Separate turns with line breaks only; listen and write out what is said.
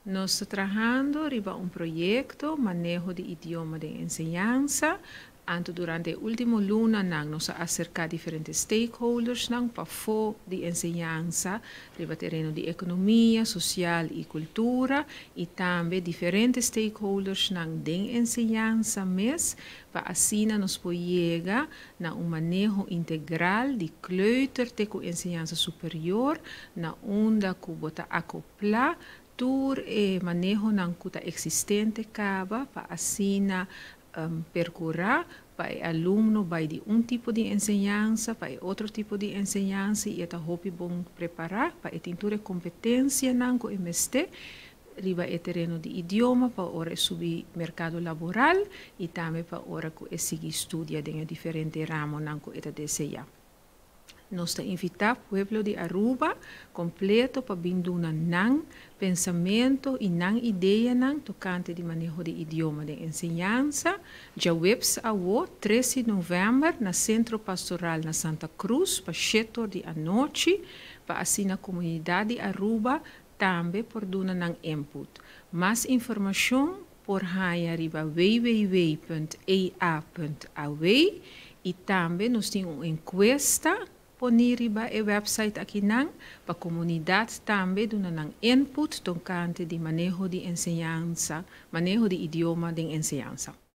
Nós estamos trabajando riba un proyecto manejo de idioma de enseñanza. Anto durante el último luna nos acerca a diferentes stakeholders para fo de enseñanza, riba terreno de economía, social y cultura, y también diferentes stakeholders de enseñanza mes, para así nos puede llegar a un manejo integral de kleuterteco enseñanza superior, na onda kubota acopla tur manejo ng kuta existente kaba pa asina percurar para el alumno vai de un tipo de enseñanza para otro tipo de enseñanza y esta hopi bom preparar para a tintura competencia nango MST riba e terreno de idioma para ora subir mercado laboral e também para ora que seguir estudia de diferente ramo nango eta deseja. Nós te invitar pueblo de Aruba completo para binduna nang pensamento e nang ideia nang tocante de manejo de idioma de enseñanza. Já webs awo 13 de novembro na Centro Pastoral na Santa Cruz para 7 de a noite para assim na comunidade de Aruba também por duna nang input. Mais informação por haya riba www.ea.aw e também nós temos uma encuesta poniriba e website aqui nang pa comunidade também duna nang input tocante de manejo de enseñanza, manejo de idioma de enseñanza.